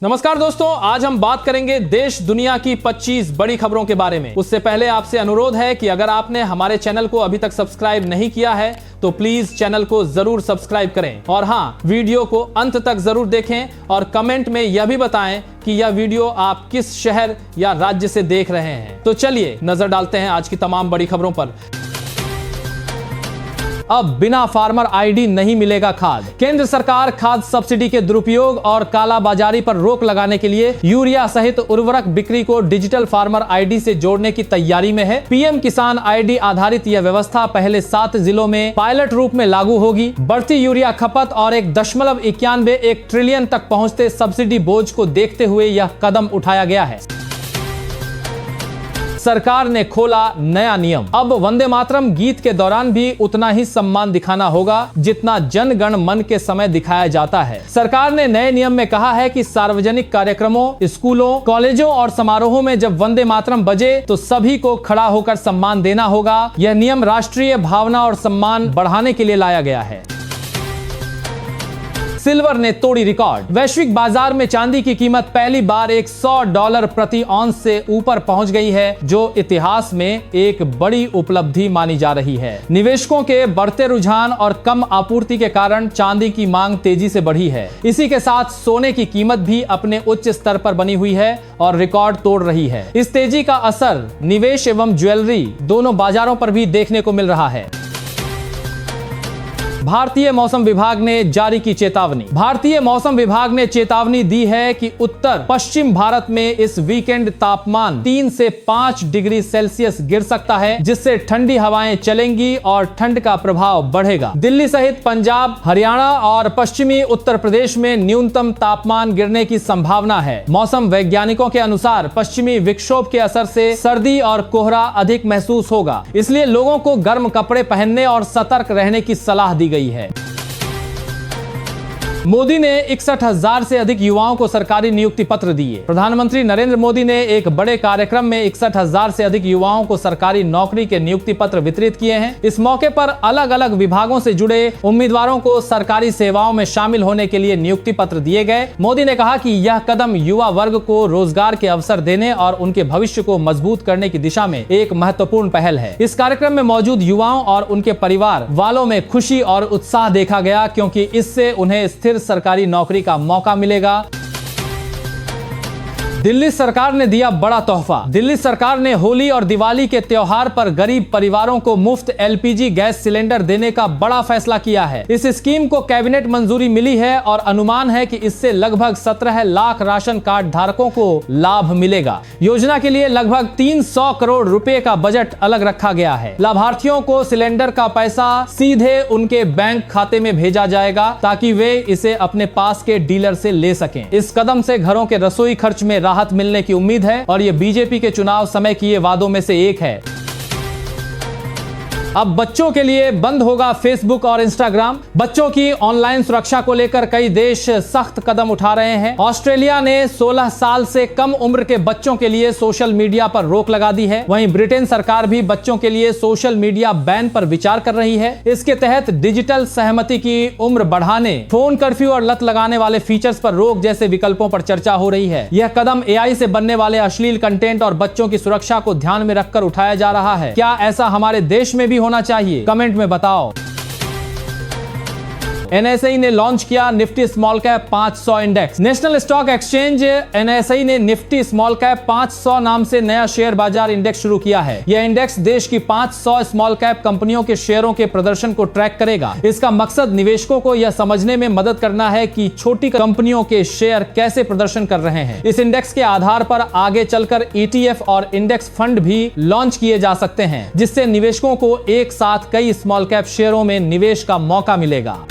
नमस्कार दोस्तों, आज हम बात करेंगे देश दुनिया की 25 बड़ी खबरों के बारे में। उससे पहले आपसे अनुरोध है कि अगर आपने हमारे चैनल को अभी तक सब्सक्राइब नहीं किया है तो प्लीज चैनल को जरूर सब्सक्राइब करें और हाँ, वीडियो को अंत तक जरूर देखें और कमेंट में यह भी बताएं कि यह वीडियो आप किस शहर या राज्य से देख रहे हैं। तो चलिए नजर डालते हैं आज की तमाम बड़ी खबरों पर। अब बिना फार्मर आईडी नहीं मिलेगा खाद। केंद्र सरकार खाद सब्सिडी के दुरुपयोग और कालाबाजारी पर रोक लगाने के लिए यूरिया सहित उर्वरक बिक्री को डिजिटल फार्मर आईडी से जोड़ने की तैयारी में है। पीएम किसान आईडी आधारित यह व्यवस्था पहले 7 जिलों में पायलट रूप में लागू होगी। बढ़ती यूरिया खपत और 1 ट्रिलियन तक पहुंचते सब्सिडी बोझ को देखते हुए यह कदम उठाया गया है। सरकार ने खोला नया नियम। अब वंदे मातरम गीत के दौरान भी उतना ही सम्मान दिखाना होगा जितना जन गण मन के समय दिखाया जाता है। सरकार ने नए नियम में कहा है कि सार्वजनिक कार्यक्रमों, स्कूलों, कॉलेजों और समारोहों में जब वंदे मातरम बजे तो सभी को खड़ा होकर सम्मान देना होगा। यह नियम राष्ट्रीय भावना और सम्मान बढ़ाने के लिए लाया गया है। सिल्वर ने तोड़ी रिकॉर्ड। वैश्विक बाजार में चांदी की कीमत पहली बार $100 प्रति औंस से ऊपर पहुंच गई है, जो इतिहास में एक बड़ी उपलब्धि मानी जा रही है। निवेशकों के बढ़ते रुझान और कम आपूर्ति के कारण चांदी की मांग तेजी से बढ़ी है। इसी के साथ सोने की कीमत भी अपने उच्च स्तर पर बनी हुई है और रिकॉर्ड तोड़ रही है। इस तेजी का असर निवेश एवं ज्वेलरी दोनों बाजारों पर भी देखने को मिल रहा है। भारतीय मौसम विभाग ने जारी की चेतावनी। भारतीय मौसम विभाग ने चेतावनी दी है कि उत्तर पश्चिम भारत में इस वीकेंड तापमान 3 से 5 डिग्री सेल्सियस गिर सकता है, जिससे ठंडी हवाएं चलेंगी और ठंड का प्रभाव बढ़ेगा। दिल्ली सहित पंजाब, हरियाणा और पश्चिमी उत्तर प्रदेश में न्यूनतम तापमान गिरने की संभावना है। मौसम वैज्ञानिकों के अनुसार पश्चिमी विक्षोभ के असर से सर्दी और कोहरा अधिक महसूस होगा, इसलिए लोगों को गर्म कपड़े पहनने और सतर्क रहने की सलाह दी गई है। मोदी ने 61,000 से अधिक युवाओं को सरकारी नियुक्ति पत्र दिए। प्रधानमंत्री नरेंद्र मोदी ने एक बड़े कार्यक्रम में 61,000 से अधिक युवाओं को सरकारी नौकरी के नियुक्ति पत्र वितरित किए हैं। इस मौके पर अलग अलग विभागों से जुड़े उम्मीदवारों को सरकारी सेवाओं में शामिल होने के लिए नियुक्ति पत्र दिए गए। मोदी ने कहा कि यह कदम युवा वर्ग को रोजगार के अवसर देने और उनके भविष्य को मजबूत करने की दिशा में एक महत्वपूर्ण पहल है। इस कार्यक्रम में मौजूद युवाओं और उनके परिवार वालों में खुशी और उत्साह देखा गया, क्योंकि इससे उन्हें स्थिर सरकारी नौकरी का मौका मिलेगा। दिल्ली सरकार ने दिया बड़ा तोहफा। दिल्ली सरकार ने होली और दिवाली के त्योहार पर गरीब परिवारों को मुफ्त एलपीजी गैस सिलेंडर देने का बड़ा फैसला किया है। इस स्कीम को कैबिनेट मंजूरी मिली है और अनुमान है कि इससे लगभग 17 लाख राशन कार्ड धारकों को लाभ मिलेगा। योजना के लिए लगभग 300 करोड़ रुपए का बजट अलग रखा गया है। लाभार्थियों को सिलेंडर का पैसा सीधे उनके बैंक खाते में भेजा जाएगा, ताकि वे इसे अपने पास के डीलर से ले सकें। इस कदम से घरों के रसोई खर्च में राहत मिलने की उम्मीद है और ये बीजेपी के चुनाव समय किए वादों में से एक है। अब बच्चों के लिए बंद होगा फेसबुक और इंस्टाग्राम। बच्चों की ऑनलाइन सुरक्षा को लेकर कई देश सख्त कदम उठा रहे हैं। ऑस्ट्रेलिया ने 16 साल से कम उम्र के बच्चों के लिए सोशल मीडिया पर रोक लगा दी है। वहीं ब्रिटेन सरकार भी बच्चों के लिए सोशल मीडिया बैन पर विचार कर रही है। इसके तहत डिजिटल सहमति की उम्र बढ़ाने, फोन कर्फ्यू और लत लगाने वाले फीचर्स पर रोक जैसे विकल्पों पर चर्चा हो रही है। यह कदम एआई से बनने वाले अश्लील कंटेंट और बच्चों की सुरक्षा को ध्यान में रखकर उठाया जा रहा है। क्या ऐसा हमारे देश में भी होना चाहिए? कमेंट में बताओ। एनएसई ने लॉन्च किया Nifty small cap 500 index. National stock exchange NSE ने निफ्टी स्मॉल कैप 500 नाम से नया शेयर बाजार इंडेक्स शुरू किया है। यह इंडेक्स देश की 500 स्मॉल कैप कंपनियों के शेयरों के प्रदर्शन को ट्रैक करेगा। इसका मकसद निवेशकों को यह समझने में मदद करना है कि छोटी कंपनियों के शेयर कैसे प्रदर्शन कर रहे हैं। इस इंडेक्स के आधार पर आगे चलकर ETF और इंडेक्स फंड भी लॉन्च किए जा सकते हैं, जिससे निवेशकों को एक साथ कई स्मॉल कैप शेयरों में निवेश का मौका मिलेगा।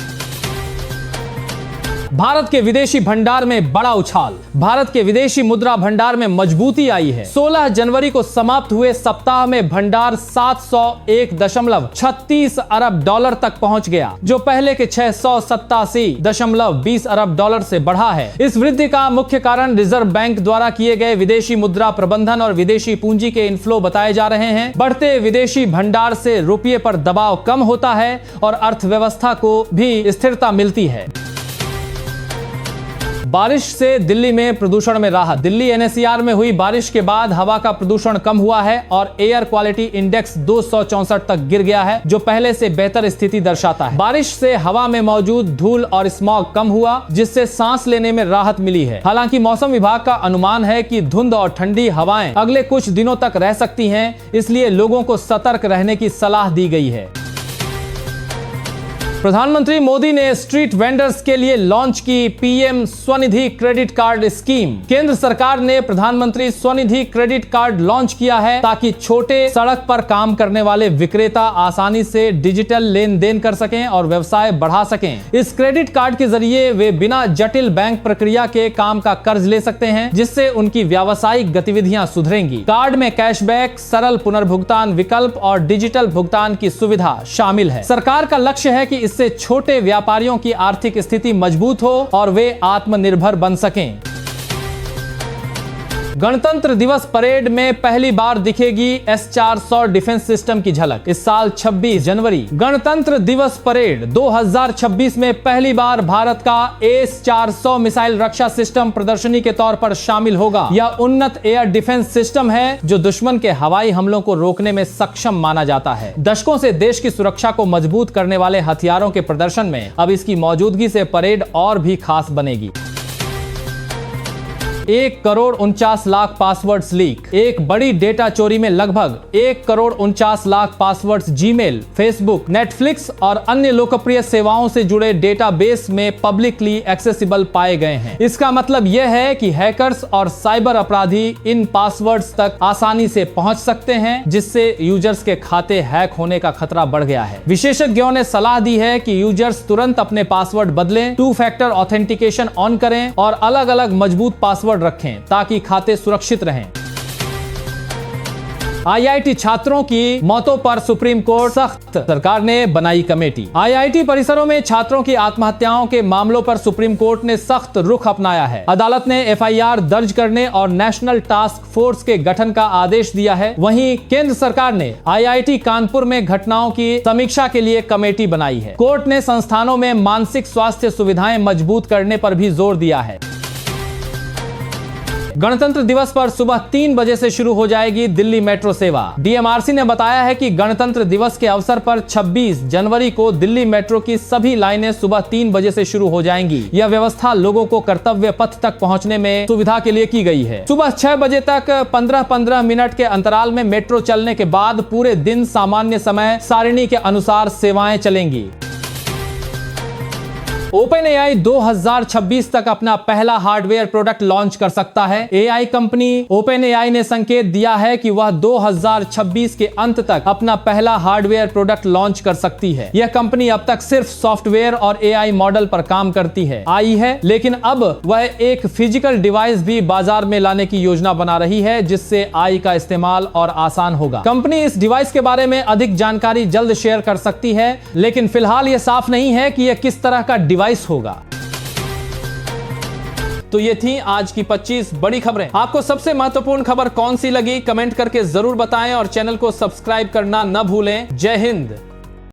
भारत के विदेशी भंडार में बड़ा उछाल। भारत के विदेशी मुद्रा भंडार में मजबूती आई है। 16 जनवरी को समाप्त हुए सप्ताह में भंडार 701.36 अरब डॉलर तक पहुंच गया, जो पहले के 687.20 अरब डॉलर से बढ़ा है। इस वृद्धि का मुख्य कारण रिजर्व बैंक द्वारा किए गए विदेशी मुद्रा प्रबंधन और विदेशी पूंजी के इनफ्लो बताए जा रहे हैं। बढ़ते विदेशी भंडार से रुपये पर दबाव कम होता है और अर्थव्यवस्था को भी स्थिरता मिलती है। बारिश से दिल्ली में प्रदूषण में राहत। दिल्ली एनसीआर में हुई बारिश के बाद हवा का प्रदूषण कम हुआ है और एयर क्वालिटी इंडेक्स 264 तक गिर गया है, जो पहले से बेहतर स्थिति दर्शाता है। बारिश से हवा में मौजूद धूल और स्मॉग कम हुआ, जिससे सांस लेने में राहत मिली है। हालांकि मौसम विभाग का अनुमान है कि धुंध और ठंडी हवाएं अगले कुछ दिनों तक रह सकती हैं, इसलिए लोगों को सतर्क रहने की सलाह दी गई है। प्रधानमंत्री मोदी ने स्ट्रीट वेंडर्स के लिए लॉन्च की PM Svanidhi credit card scheme. केंद्र सरकार ने प्रधानमंत्री स्वनिधि क्रेडिट कार्ड लॉन्च किया है ताकि छोटे सड़क पर काम करने वाले विक्रेता आसानी से डिजिटल लेन देन कर सकें और व्यवसाय बढ़ा सकें। इस क्रेडिट कार्ड के जरिए वे बिना जटिल बैंक प्रक्रिया के काम का कर्ज ले सकते हैं, जिससे उनकी व्यावसायिक गतिविधियां सुधरेंगी। कार्ड में कैशबैक, सरल पुनर्भुगतान विकल्प और डिजिटल भुगतान की सुविधा शामिल है। सरकार का लक्ष्य है कि इससे छोटे व्यापारियों की आर्थिक स्थिति मजबूत हो और वे आत्मनिर्भर बन सकें। गणतंत्र दिवस परेड में पहली बार दिखेगी S-400 डिफेंस सिस्टम की झलक। इस साल 26 जनवरी गणतंत्र दिवस परेड 2026 में पहली बार भारत का S-400 मिसाइल रक्षा सिस्टम प्रदर्शनी के तौर पर शामिल होगा। यह उन्नत एयर डिफेंस सिस्टम है जो दुश्मन के हवाई हमलों को रोकने में सक्षम माना जाता है। दशकों से देश की सुरक्षा को मजबूत करने वाले हथियारों के प्रदर्शन में अब इसकी मौजूदगी से परेड और भी खास बनेगी। 1,49,00,000 पासवर्ड्स लीक। एक बड़ी डेटा चोरी में लगभग 1,49,00,000 पासवर्ड्स जीमेल, फेसबुक, नेटफ्लिक्स और अन्य लोकप्रिय सेवाओं से जुड़े डेटाबेस में पब्लिकली एक्सेसिबल पाए गए हैं। इसका मतलब यह है कि हैकर्स और साइबर अपराधी इन पासवर्ड्स तक आसानी से पहुंच सकते हैं, जिससे यूजर्स के खाते हैक होने का खतरा बढ़ गया है। विशेषज्ञों ने सलाह दी है कि यूजर्स तुरंत अपने पासवर्ड बदलें, 2 फैक्टर ऑथेंटिकेशन ऑन करें और अलग अलग मजबूत पासवर्ड रखें ताकि खाते सुरक्षित रहें। आईआईटी छात्रों की मौतों पर सुप्रीम कोर्ट सख्त। सरकार ने बनाई कमेटी। आईआईटी परिसरों में छात्रों की आत्महत्याओं के मामलों पर सुप्रीम कोर्ट ने सख्त रुख अपनाया है। अदालत ने एफआईआर दर्ज करने और नेशनल टास्क फोर्स के गठन का आदेश दिया है। वहीं केंद्र सरकार ने आईआईटी कानपुर में घटनाओं की समीक्षा के लिए कमेटी बनाई है। कोर्ट ने संस्थानों में मानसिक स्वास्थ्य सुविधाएं मजबूत करने पर भी जोर दिया है। गणतंत्र दिवस पर सुबह 3 बजे से शुरू हो जाएगी दिल्ली मेट्रो सेवा। डीएमआरसी ने बताया है कि गणतंत्र दिवस के अवसर पर 26 जनवरी को दिल्ली मेट्रो की सभी लाइनें सुबह 3 बजे से शुरू हो जाएंगी। यह व्यवस्था लोगों को कर्तव्य पथ तक पहुंचने में सुविधा के लिए की गई है। सुबह 6 बजे तक 15-15 मिनट के अंतराल में मेट्रो चलने के बाद पूरे दिन सामान्य समय सारिणी के अनुसार सेवाएं चलेंगी। OpenAI 2026 तक अपना पहला हार्डवेयर प्रोडक्ट लॉन्च कर सकता है। AI कंपनी OpenAI ने संकेत दिया है कि वह 2026 के अंत तक अपना पहला हार्डवेयर प्रोडक्ट लॉन्च कर सकती है। यह कंपनी अब तक सिर्फ सॉफ्टवेयर और AI मॉडल पर काम करती है, लेकिन अब वह एक फिजिकल डिवाइस भी बाजार में लाने की योजना बना रही है, जिससे AI का इस्तेमाल और आसान होगा। कंपनी इस डिवाइस के बारे में अधिक जानकारी जल्द शेयर कर सकती है, लेकिन फिलहाल यह साफ नहीं है कि यह किस तरह का डिवाइस होगा। तो ये थी आज की 25 बड़ी खबरें। आपको सबसे महत्वपूर्ण खबर कौन सी लगी कमेंट करके जरूर बताएं और चैनल को सब्सक्राइब करना न भूलें। जय हिंद।